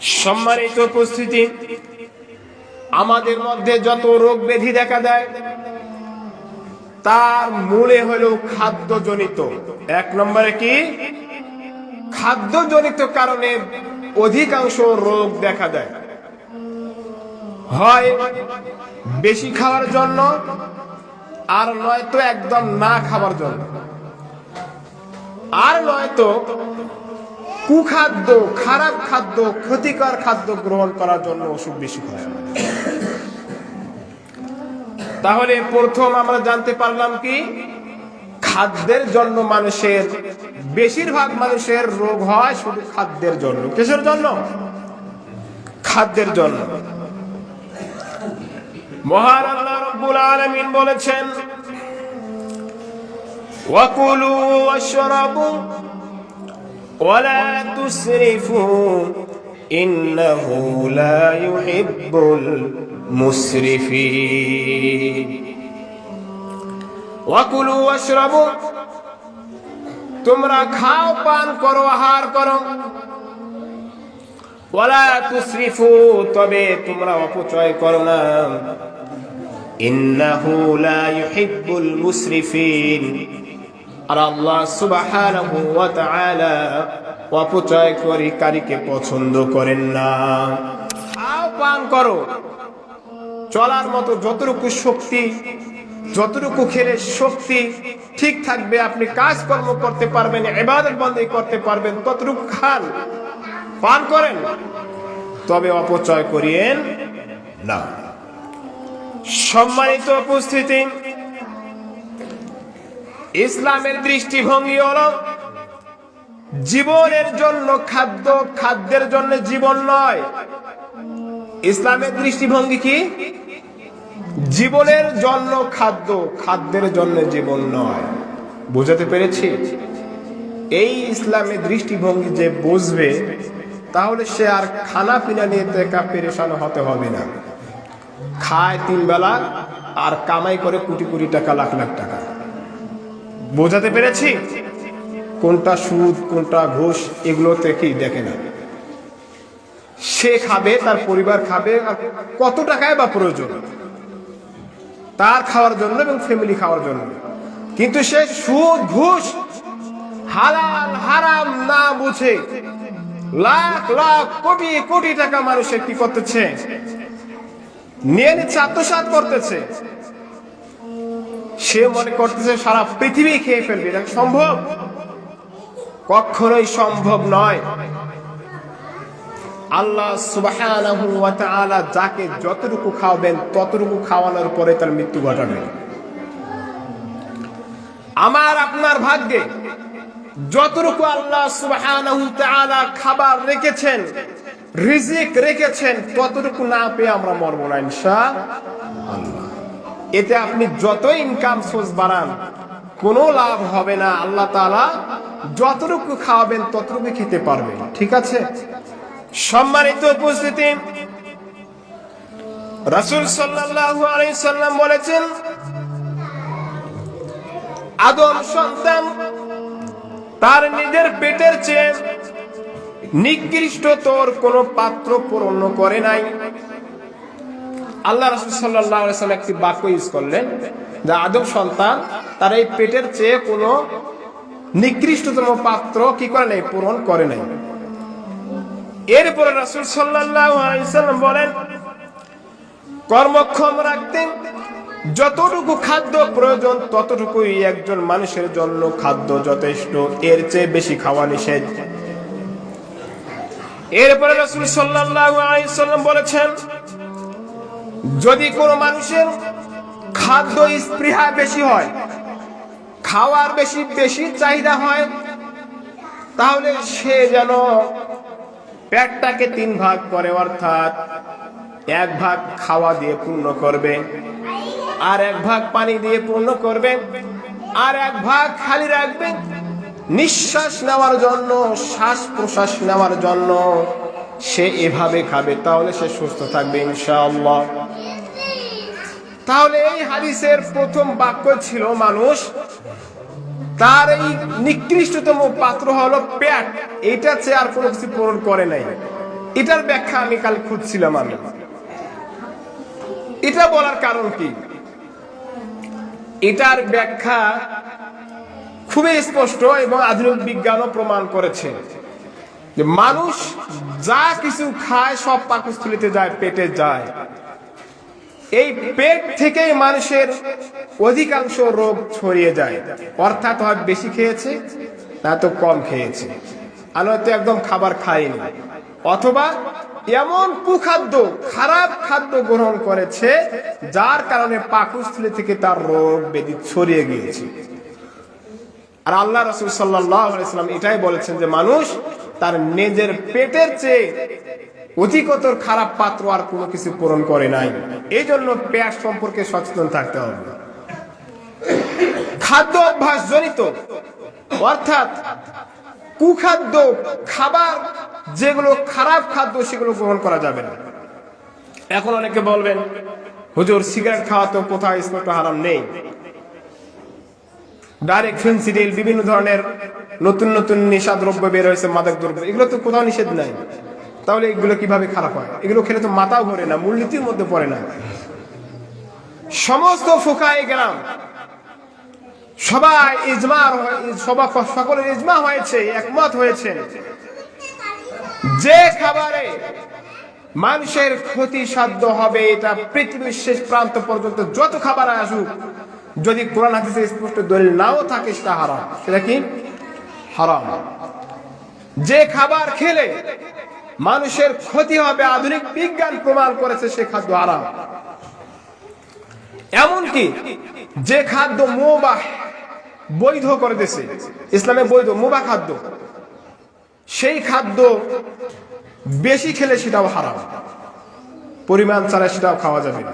সম্মানিত উপস্থিতি, আমাদের মধ্যে যত রোগ ব্যাধি দেখা দেয় তার মূলে হলো খাদ্যজনিত। এক নম্বরে কি? খাদ্যজনিত কারণে অধিকাংশ রোগ দেখা দেয়। হয় বেশি খাওয়ার জন্য, আর নয়তো একদম না খাওয়ার জন্য, আর নয়তো কুখাদ্য, খারাপ খাদ্য, ক্ষতিকর খাদ্য গ্রহণ করার জন্য অসুখ বিসুখ হয়। তাহলে প্রথম আমরা জানতে পারলাম কি, খাদ্যের জন্য মানুষের, বেশিরভাগ মানুষের রোগ হয় শুধু খাদ্যের জন্য। কিসের জন্য? খাদ্যের জন্য। মহান আল্লাহ রাব্বুল আলামিন বলেছেন, ওয়াকুলু ওয়াশরাবু ওয়ালা তুসরিফু ইন্নাহু লা ইউহিব্বুল মুসরিফিন। ওয়াকুলু ওয়াশরাবু, তোমরা খাও, পান করো, আহার করো। ওয়ালা তুসরিফু, তবে তোমরা অপচয় করো না। ইন্নাহু লা ইউহিব্বুল মুসরিফিন, আর আল্লাহ সুবহানাহু ওয়া তাআলা অপচয়কারীকে পছন্দ করেন না। খাও, পান করো, চলার মতো যতটুকু শক্তি, যতটুকু খেলে শক্তি ঠিক থাকবে, আপনি কাজকর্ম করতে পারবেন, ইবাদত বন্দেগী করতে পারবেন, ততটুকু খান, পান করেন, তবে অপচয় করিয়েন না। সম্মানিত উপস্থিতি, ইসলামের দৃষ্টিভঙ্গি হলো জীবনের জন্য খাদ্য, খাদ্যের জন্য জীবন নয়। ইসলামের দৃষ্টিভঙ্গি কি? জীবনের জন্য খাদ্য, খাদ্যের জন্য জীবন নয়। বুঝাতে পেরেছি? এই ইসলামের দৃষ্টিভঙ্গি যে বুঝবে, তাহলে সে আর খানা পিনা নিয়ে পেরেশান হতে হবে না। খায় 3 বেলা আর কামাই করে কোটি কোটি টাকা, লাখ লাখ টাকা। বোঝাতে পেরেছি? কোনটা সুদ, কোনটা ঘুষ, এগুলোতে কি দেখে না। সে খাবে, তার পরিবার খাবে, আর কত টাকায় বা প্রয়োজন তার খাওয়ার জন্য এবং ফ্যামিলি খাওয়ার জন্য। কিন্তু সে সুদ, ঘুষ, হালাল হারাম না বুঝে লাখ লাখ, কোটি কোটি টাকা মানুষের কি করতেছে, নিয়ে নিচ্ছে, আত্মসাৎ করতেছে। সে মনে করতেছে সারা পৃথিবী খেয়ে ফেলবে। এটা সম্ভব? কখনোই সম্ভব নয়। আল্লাহ সুবহানাহু ওয়া তাআলা যাকে যতটুকু খাওয়াবেন, ততটুকু খাওয়ানোর পরে তার মৃত্যু ঘটাবেন। আমার আপনার ভাগ্যে যতটুকু আল্লাহ সুবহানাহু ওয়া তাআলা খাবার রেখেছেন, রিজিক রেখেছেন, ততটুকু না পেয়ে আমরা মরবো না ইনশাআল্লাহ। এতে আপনি যত ইনকাম সোর্স বাড়ান, কোনো লাভ হবে না। আল্লাহ তাআলা যতটুকু খাওয়াবেন ততটুকু খেতে পারবেন। ঠিক আছে? সম্মানিত উপস্থিতি, রাসূল সাল্লাল্লাহু আলাইহি সাল্লাম বলেছেন, আদম সন্তান তার নিজের পেটের চেয়ে নিকৃষ্টতর কোন পাত্র পূরণ করে নাই। আল্লাহ রাসূল সাল্লাল্লাহু আলাইহি সাল্লাম একটি বাক্য ইউজ করলেন যে আদম সন্তান তার এই পেটের চেয়ে কোন নিকৃষ্টতম পাত্র কি করে নাই, পূরণ করে নাই। এরপরে রাসূল সাল্লাল্লাহু আলাইহি সাল্লাম বলেন, কর্মক্ষম রাখতেন যতটুকু খাদ্য প্রয়োজন, ততটুকুই একজন মানুষের জন্য খাদ্য যথেষ্ট, এর চেয়ে বেশি খাওয়া নিষেধ। এরপরে রাসূল সাল্লাল্লাহু আলাইহি সাল্লাম বলেছেন, যদি কোনো মানুষের খাদ্য স্পৃহা বেশি হয়, খাওয়ার বেশি বেশি চাহিদা হয়, তাহলে সে যেন পেটটাকে 3 ভাগ করে, অর্থাৎ 1 ভাগ খাওয়া দিয়ে পূর্ণ করবে, আর 1 ভাগ পানি দিয়ে পূর্ণ করবে, আর 1 ভাগ খালি রাখবে নিঃশ্বাস নেওয়ার জন্য, শ্বাস প্রশ্বাস নেওয়ার জন্য। সে এভাবে খাবে, তাহলে সে সুস্থ থাকবে ইনশাআল্লাহ। তাহলে এই হাদিসের প্রথম বাক্য ছিল মানুষ তার এই নিকৃষ্টতম পাত্র হলো পেট, এইটা চেয়ে আর কোনো কিছু পূরণ করে নাই। এটার ব্যাখ্যা আমি কাল খুঁজছিলাম। আমি এটা বলার কারণ কি, এটার ব্যাখ্যা খুবই স্পষ্ট এবং আধুনিক বিজ্ঞানও প্রমাণ করেছে যে মানুষ যা কিছু খায় সব পাকস্থলীতে যায়, পেটে যায়। এই পেট থেকেই মানুষের অধিকাংশ রোগ ছড়িয়ে যায়। অর্থাৎ হয় বেশি খেয়েছে না তো কম খেয়েছে, আর হয়তো একদম খাবার খায়নি, অথবা এমন কুখাদ্য খারাপ খাদ্য গ্রহণ করেছে যার কারণে পাকস্থলী থেকে তার রোগ ব্যাধি ছড়িয়ে গিয়েছে। আর আল্লাহ রাসূল সাল্লাল্লাহু আলাইহি ওয়াসাল্লাম এটাই বলেছেন যে মানুষ তার নিজের পেটের চেয়ে অধিকতর খারাপ পাত্র আর কোনো কিছু পূরণ করে নাই। এই জন্য পেট সম্পর্কে সচেতন থাকতে হবে। খাদ্য অভ্যাস জনিত অর্থাৎ কুখাদ্য খাবার, যেগুলো খারাপ খাদ্য সেগুলো গ্রহণ করা যাবে না। এখন অনেকে বলবেন হুজুর সিগারেট খাওয়া তো কোথাও স্পষ্ট হারাম নেই, ডাইরেক্ট ফেন্সিডিল বিভিন্ন ধরনের নতুন নতুন নেশা দ্রব্য বের হয়েছে, মাদক দ্রব্য, এগুলো তো কোথাও নিষেধ নাই। তাহলে এগুলো কিভাবে খারাপ হয়? এগুলো খেলে তো মাথাও ঘোরে না, মূলনীতির মধ্যে পড়ে না। সমস্ত ফুকায়ে কেরাম সবাই সকলের ইজমা হয়েছে, একমত হয়েছে যে খাবারে মানুষের ক্ষতি সাধ্য হবে, এটা পৃথিবীর শেষ প্রান্ত পর্যন্ত যত খাবার আসুক, যদি কোরআন হাদিসে স্পষ্ট দলিল নাও থাকে সেটা হারাম। সেটা কি? হারাম। যে খাবার খেলে মানুষের ক্ষতি হবে, আধুনিক বিজ্ঞান প্রমাণ করেছে সে খাদ্য হারাম। এমনকি যে খাদ্য মুবাহ বৈধ করে দিয়েছে ইসলামে, বৈধ মুবাহ খাদ্য, সেই খাদ্য বেশি খেলে সেটাও হারাম, পরিমাণ ছাড়া সেটাও খাওয়া যাবে না।